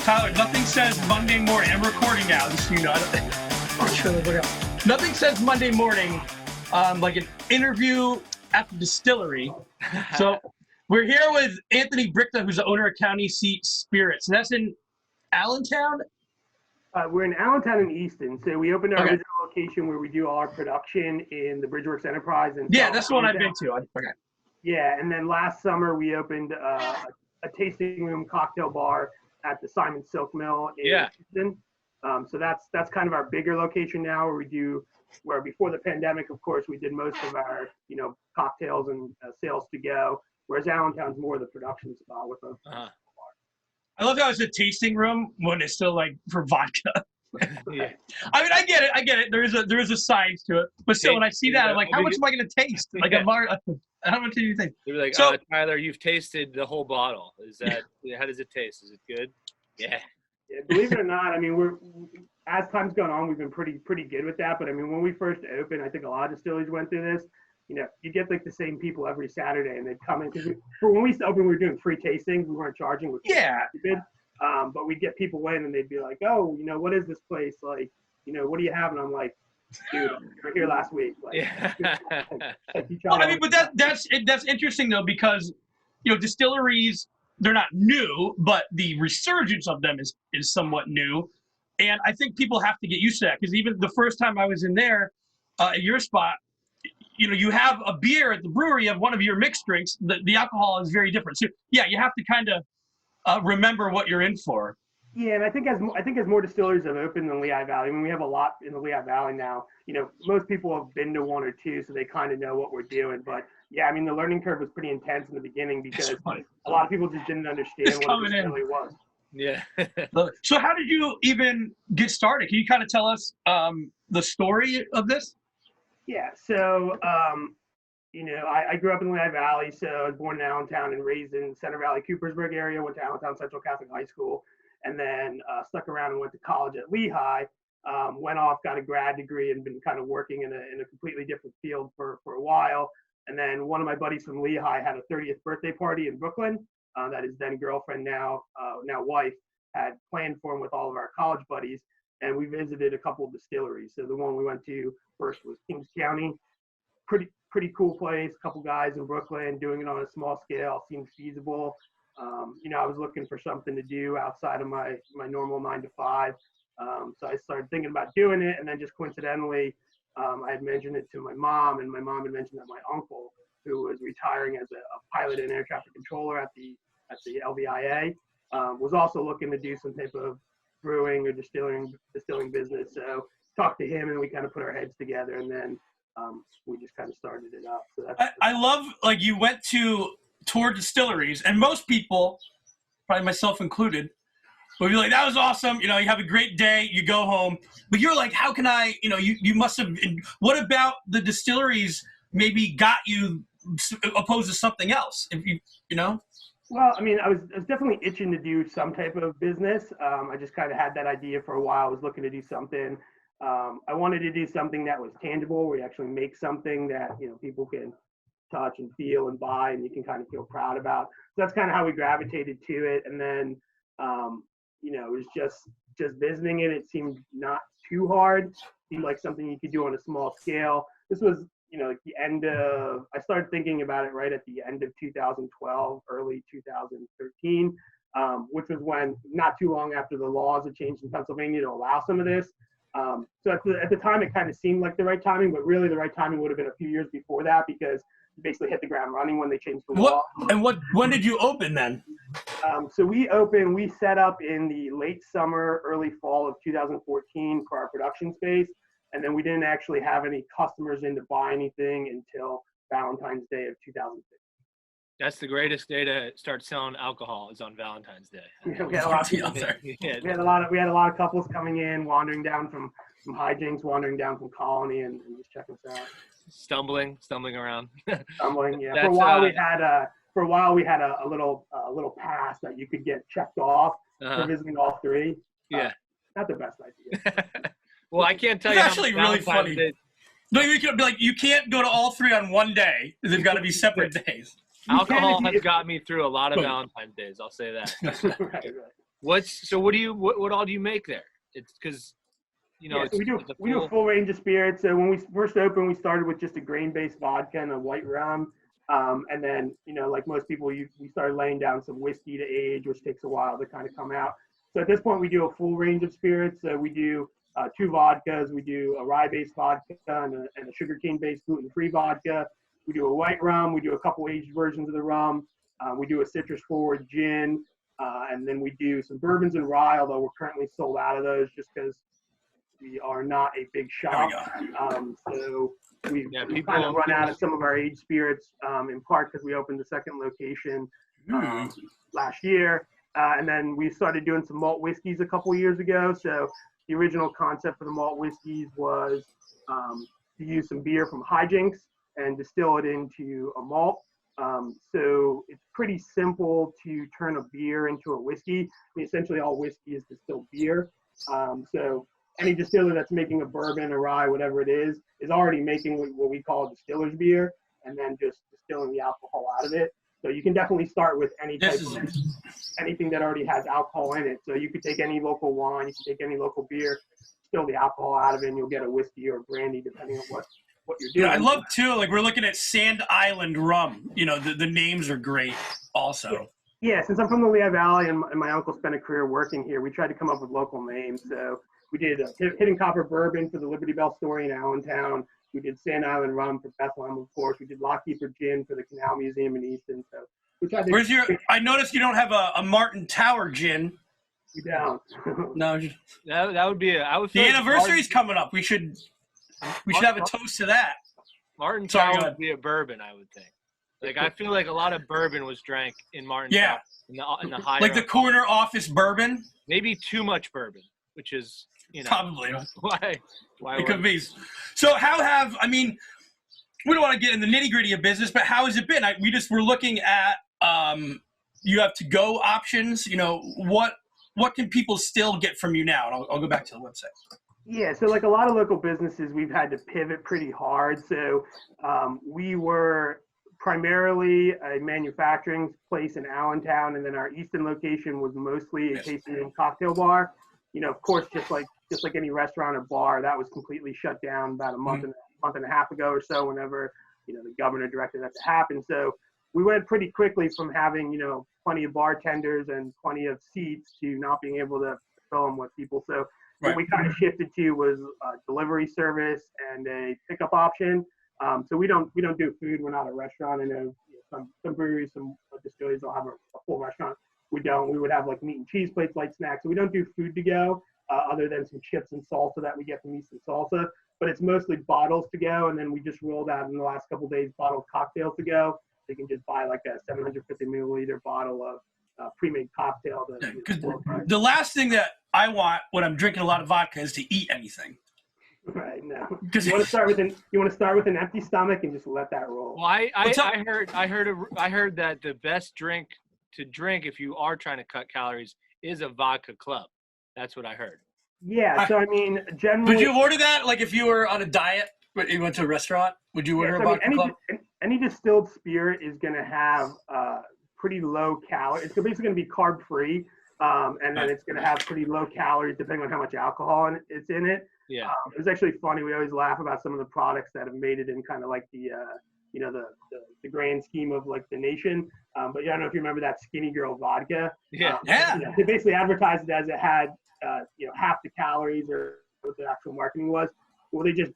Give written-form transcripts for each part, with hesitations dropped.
Tyler, nothing says Monday morning. I'm recording now, just so you know. Nothing says Monday morning like an interview at the distillery. So we're here with Anthony Brichta, who's the owner of County Seat Spirits. And that's in Allentown? We're in Allentown and Easton. So we opened our original location where we do all our production in the Bridgeworks Enterprise. Yeah, that's the one I've been to. Okay. Yeah, and then last summer we opened a tasting room cocktail bar at the Simon Silk Mill in Houston. So that's kind of our bigger location now, where before the pandemic, of course, we did most of our cocktails and sales to go, whereas Allentown's more the production spot with a bar. I love how it's a tasting room when it's still like for vodka. Yeah. I mean, I get it. There is a science to it, but still, when I see that, I'm like, how much am I going to taste? Like how much do you think? They're like, Tyler, you've tasted the whole bottle. How does it taste? Is it good? Yeah. Yeah, believe it or not, I mean, as time's gone on, we've been pretty good with that. But I mean, when we first opened, I think a lot of distilleries went through this. You get like the same people every Saturday, and they'd come in because when we opened, we were doing free tastings. We weren't charging. Which was stupid. But we'd get people in, and they'd be like, "Oh, what is this place like? What do you have?" And I'm like, "Dude, we were here last week." Like, but that's interesting though, because distilleries, they're not new, but the resurgence of them is somewhat new, and I think people have to get used to that, because even the first time I was in there at your spot, you have a beer at the brewery, you have one of your mixed drinks, the alcohol is very different. So yeah, you have to kind of remember what you're in for. Yeah, and I think as more distilleries have opened in the Lehigh Valley, I mean, we have a lot in the Lehigh Valley now. Most people have been to one or two, so they kind of know what we're doing. But yeah, I mean, the learning curve was pretty intense in the beginning because a lot of people just didn't understand what a distillery was. Yeah. So how did you even get started? Can you kind of tell us the story of this? Yeah, so I grew up in the Lehigh Valley, so I was born in Allentown and raised in Center Valley, Coopersburg area. Went to Allentown Central Catholic High School, and then stuck around and went to college at Lehigh. Went off, got a grad degree, and been kind of working in a completely different field for a while. And then one of my buddies from Lehigh had a 30th birthday party in Brooklyn that his then girlfriend, now wife, had planned for him with all of our college buddies. And we visited a couple of distilleries. So the one we went to first was Kings County. Pretty cool place. A couple guys in Brooklyn doing it on a small scale. Seemed feasible. I was looking for something to do outside of my normal 9 to 5. So I started thinking about doing it, and then just coincidentally, I had mentioned it to my mom, and my mom had mentioned that my uncle, who was retiring as a pilot and air traffic controller at the LVIA, was also looking to do some type of brewing or distilling business. So talked to him, and we kind of put our heads together, and then we just kind of started it up. So I love, like, you went to tour distilleries, and most people, probably myself included, would be like, that was awesome. You have a great day, you go home. But you're like, how can I, you must have, what about the distilleries maybe got you opposed to something else? If you know? Well, I mean, I was definitely itching to do some type of business. I just kind of had that idea for a while. I was looking to do something. I wanted to do something that was tangible, where you actually make something that, people can touch and feel and buy, and you can kind of feel proud about. So that's kind of how we gravitated to it. And then, it was just visiting it. It seemed not too hard. It seemed like something you could do on a small scale. This was, like the end of, I started thinking about it right at the end of 2012, early 2013, which was when, not too long after the laws had changed in Pennsylvania to allow some of this. So at the time, it kind of seemed like the right timing, but really the right timing would have been a few years before that, because you basically hit the ground running when they changed the law. When did you open then? So we set up in the late summer, early fall of 2014 for our production space. And then we didn't actually have any customers in to buy anything until Valentine's Day of 2015. That's the greatest day to start selling alcohol, is on Valentine's Day. Yeah, we had a lot of people there. We had a lot of couples coming in, wandering down from hijinks, wandering down from Colony, and just checking us out. Stumbling around. Stumbling, yeah. For a while we had a little pass that you could get checked off for visiting all three. Yeah. Not the best idea. Well, I can't tell you. It's actually really funny. No, you could be like, you can't go to all three on one day. They've got to be separate days. Alcohol has got me through a lot of Valentine's days. I'll say that. Right. What all do you make there? It's because, So we do a full range of spirits. So when we first opened, we started with just a grain-based vodka and a white rum. And then, like most people, we started laying down some whiskey to age, which takes a while to kind of come out. So at this point, we do a full range of spirits. So we do 2 vodkas. We do a rye-based vodka and a sugarcane-based gluten-free vodka. We do a white rum. We do a couple aged versions of the rum. We do a citrus-forward gin. And then we do some bourbons and rye, although we're currently sold out of those just because we are not a big shop. So we've kind of run out of some of our aged spirits, in part because we opened the second location last year. And then we started doing some malt whiskeys a couple years ago. So the original concept for the malt whiskeys was to use some beer from Hijinks and distill it into a malt. So it's pretty simple to turn a beer into a whiskey. I mean, essentially all whiskey is distilled beer. So any distiller that's making a bourbon, a rye, whatever it is already making what we call a distiller's beer, and then just distilling the alcohol out of it. So you can definitely start with any type of anything that already has alcohol in it. So you could take any local wine, you can take any local beer, distill the alcohol out of it, and you'll get a whiskey or brandy depending on what you're doing. I love too, like we're looking at Sand Island rum. The names are great also. Yeah, since I'm from the Lehigh Valley and my uncle spent a career working here, we tried to come up with local names. So we did Hidden Copper Bourbon for the Liberty Bell Story in Allentown. We did Sand Island Rum for Bethlehem, of course. We did Lockkeeper Gin for the Canal Museum in Easton. So we tried to. I noticed you don't have a Martin Tower gin. We don't. No. That would be the anniversary's coming up. We should have a toast to that. Martin Tower would be a bourbon, I would think. Like I feel like a lot of bourbon was drank in Martin Tower. In the higher, like the corner office bourbon. Maybe too much bourbon, which is probably why it could be. So we don't want to get in the nitty gritty of business, but how has it been? We're looking at you have to-go options. What can people still get from you now? And I'll go back to the website. Yeah, so like a lot of local businesses, we've had to pivot pretty hard. So we were primarily a manufacturing place in Allentown, and then our Easton location was mostly a tasting and cocktail bar. Of course, just like any restaurant or bar, that was completely shut down about a month and a half ago or so. Whenever the governor directed that to happen, so we went pretty quickly from having plenty of bartenders and plenty of seats to not being able to fill them with people. So what we kind of shifted to was a delivery service and a pickup option. So we don't do food. We're not a restaurant. I know some breweries, some distilleries will have a full restaurant. We don't. We would have like meat and cheese plates, light snacks. So we don't do food to go, other than some chips and salsa that we get from Easton Salsa. But it's mostly bottles to go. And then we just rolled out in the last couple of days bottled cocktails to go. So you can just buy like a 750 milliliter bottle of pre-made cocktail. The last thing that I want when I'm drinking a lot of vodka is to eat anything. Right, no. You want to start with an empty stomach and just let that roll. Well, I heard that the best drink to drink if you are trying to cut calories is a vodka club. That's what I heard. Yeah, so generally. Would you have ordered that? Like if you were on a diet, but you went to a restaurant, would you order a vodka club? Any distilled spirit is going to have pretty low calories. It's basically going to be carb free, and then it's going to have pretty low calories depending on how much alcohol it's in it. Yeah. It was actually funny. We always laugh about some of the products that have made it in kind of like the grand scheme of like the nation. But I don't know if you remember that Skinny Girl vodka. Yeah. They basically advertised it as it had half the calories or what the actual marketing was. Well, they just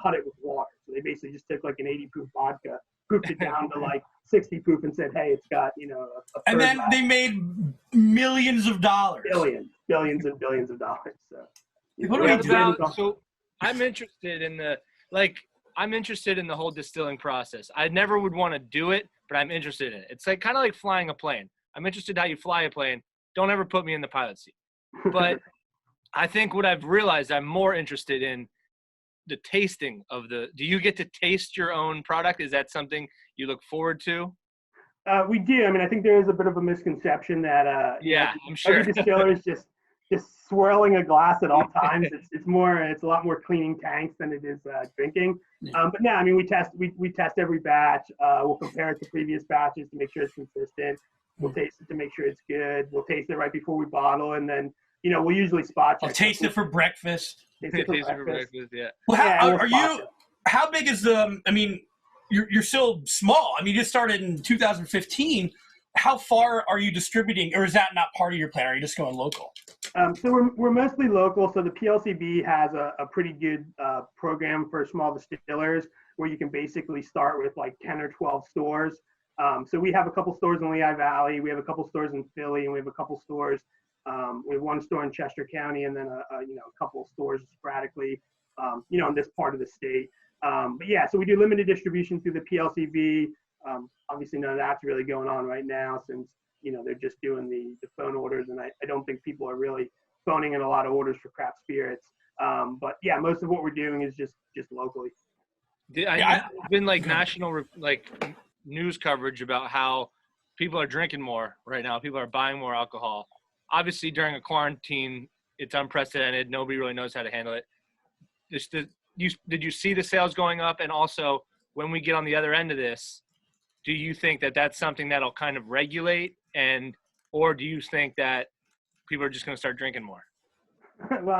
cut it with water. So they basically just took like an 80 proof vodka, pooped it down to like 60 proof, and said, "Hey, it's got a and then they made millions of dollars, billions and billions of dollars." So. So I'm interested in the whole distilling process. I never would want to do it, but I'm interested in it. It's like kind of like flying a plane. I'm interested how you fly a plane. Don't ever put me in the pilot seat. But I think what I've realized, I'm more interested in the tasting of do you get to taste your own product? Is that something you look forward to? We do. I think there is a bit of a misconception that I'm sure every distiller is just swirling a glass at all times. It's a lot more cleaning tanks than it is drinking. But no, we test every batch. We'll compare it to previous batches to make sure it's consistent. We'll taste it to make sure it's good. We'll taste it right before we bottle, and then we'll usually spot check. I'll taste it for breakfast. Taste it for breakfast. Yeah. Well, Are you? How big is the? I mean, you're still small. I mean, you just started in 2015. How far are you distributing, or is that not part of your plan? Are you just going local? So we're mostly local. So the PLCB has a pretty good program for small distillers where you can basically start with like 10 or 12 stores. So we have a couple stores in Lehigh Valley. We have a couple stores in Philly, and we have a couple stores. We have one store in Chester County, and then a couple stores sporadically, in this part of the state. But yeah, so we do limited distribution through the PLCB. Obviously, none of that's really going on right now since they're just doing the phone orders, and I don't think people are really phoning in a lot of orders for craft spirits. But yeah, most of what we're doing is just locally. I've been like national news coverage about how people are drinking more right now. People are buying more alcohol. Obviously, during a quarantine, it's unprecedented. Nobody really knows how to handle it. Did you see the sales going up? And also, when we get on the other end of this, do you think that that's something that'll kind of regulate, or do you think that people are just going to start drinking more? Well,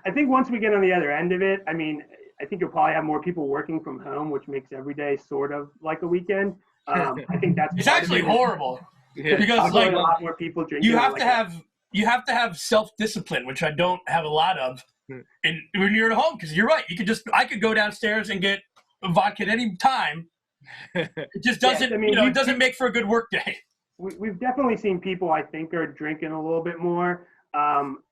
I think once we get on the other end of it, I mean, I think you'll probably have more people working from home, which makes every day sort of like a weekend. I think that's it's actually horrible because like a lot more people drinking. You have to have self-discipline, which I don't have a lot of. And when you're at home, because you're right, I could go downstairs and get a vodka at any time. It just doesn't, it doesn't make for a good work day. We've definitely seen people, I think, are drinking a little bit more.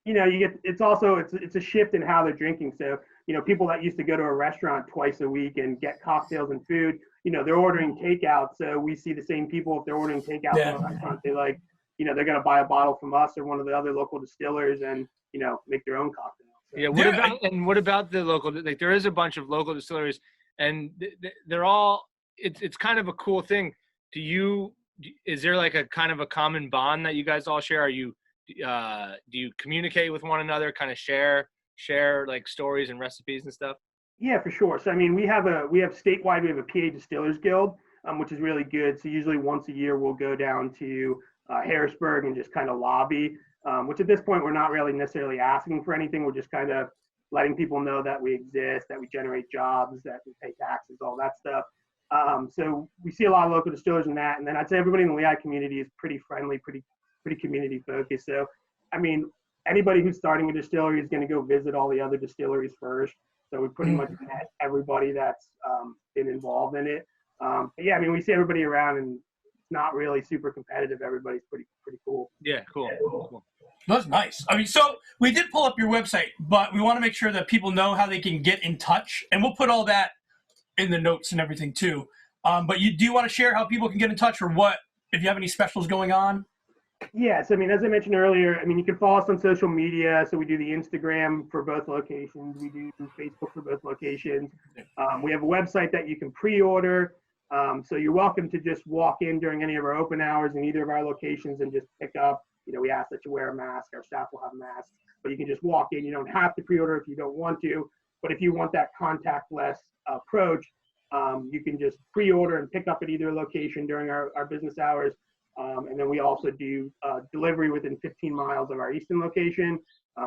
It's a shift in how they're drinking. So, people that used to go to a restaurant twice a week and get cocktails and food, they're ordering takeout. So we see the same people, if they're ordering takeout from a restaurant, they're going to buy a bottle from us or one of the other local distillers and, make their own cocktails. So. Yeah. What about the local, there is a bunch of local distilleries and they're all, it's kind of a cool thing. Is there like a kind of a common bond that you guys all share? Do you communicate with one another, kind of share like stories and recipes and stuff? Yeah, for sure. So, I mean, we have statewide, we have a PA Distillers Guild, which is really good. So usually once a year, we'll go down to Harrisburg and just kind of lobby, which at this point, we're not really necessarily asking for anything. We're just kind of letting people know that we exist, that we generate jobs, that we pay taxes, all that stuff. So we see a lot of local distillers in that. And then I'd say everybody in the Lehigh community is pretty friendly, pretty community focused. So, I mean, anybody who's starting a distillery is going to go visit all the other distilleries first. So we pretty much met everybody that's been involved in it. But yeah, I mean, we see everybody around and it's not really super competitive. Everybody's pretty cool. Yeah, cool. Yeah. Cool. That's nice. I mean, so we did pull up your website, but we want to make sure that people know how they can get in touch. And we'll put all that in the notes and everything too. But do you want to share how people can get in touch or what, if you have any specials going on? Yes. I mean, as I mentioned earlier, I mean, you can follow us on social media. So we do the Instagram for both locations. We do Facebook for both locations. We have a website that you can pre-order. So you're welcome to just walk in during any of our open hours in either of our locations and just pick up. We ask that you wear a mask. Our staff will have masks, but you can just walk in. You don't have to pre-order if you don't want to. But if you want that contactless approach, you can just pre-order and pick up at either location during our business hours. And then we also do delivery within 15 miles of our Easton location.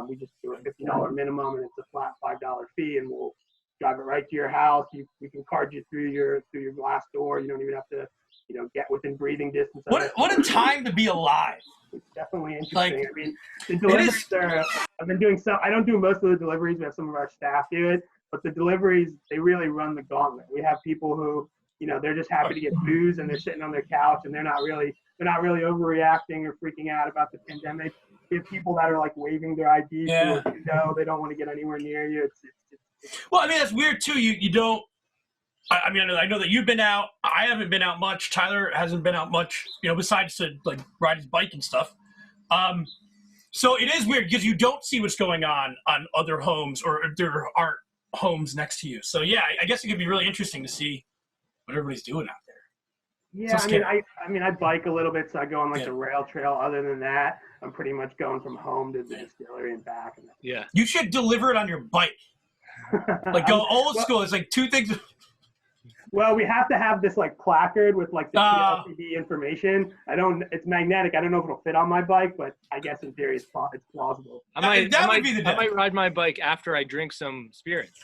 We just do a $50 minimum and it's a flat $5 fee, and we'll drive it right to your house. We can card you through your glass door. You don't even have to, get within breathing distance. What a time to be alive. It's definitely interesting. I mean, the deliveries I've been doing I don't do most of the deliveries. We have some of our staff do it, but the deliveries, they really run the gauntlet. We have people who, they're just happy to get booze and they're sitting on their couch and they're not really overreacting or freaking out about the pandemic. We have people that are like waving their IDs, they don't want to get anywhere near you. Well, I mean, that's weird too. You don't. I mean, I know that you've been out. I haven't been out much. Tyler hasn't been out much. Besides to like ride his bike and stuff. So it is weird because you don't see what's going on other homes, or if there aren't homes next to you. So yeah, I guess it could be really interesting to see what everybody's doing out there. Yeah, I mean, I bike a little bit, so I go on the rail trail. Other than that, I'm pretty much going from home to the distillery and back. Yeah, you should deliver it on your bike. Like go old school. It's like two things. Well, we have to have this like placard with like the LCD information. It's magnetic. I don't know if it'll fit on my bike, but I guess in theory it's plausible. I might ride my bike after I drink some spirits.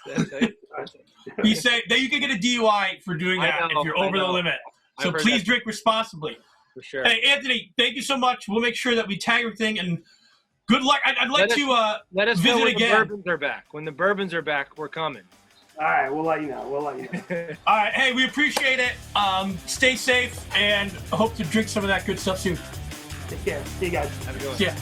You say that you can get a DUI for doing that if you're over the limit. So please drink responsibly. For sure. Hey, Anthony, thank you so much. We'll make sure that we tag everything, and good luck. I'd like to let us visit know when again. The bourbons are back. When the bourbons are back, we're coming. All right, we'll let you know. All right, hey, we appreciate it. Stay safe, and hope to drink some of that good stuff soon. Take care. See you guys. Have a good one. Yeah.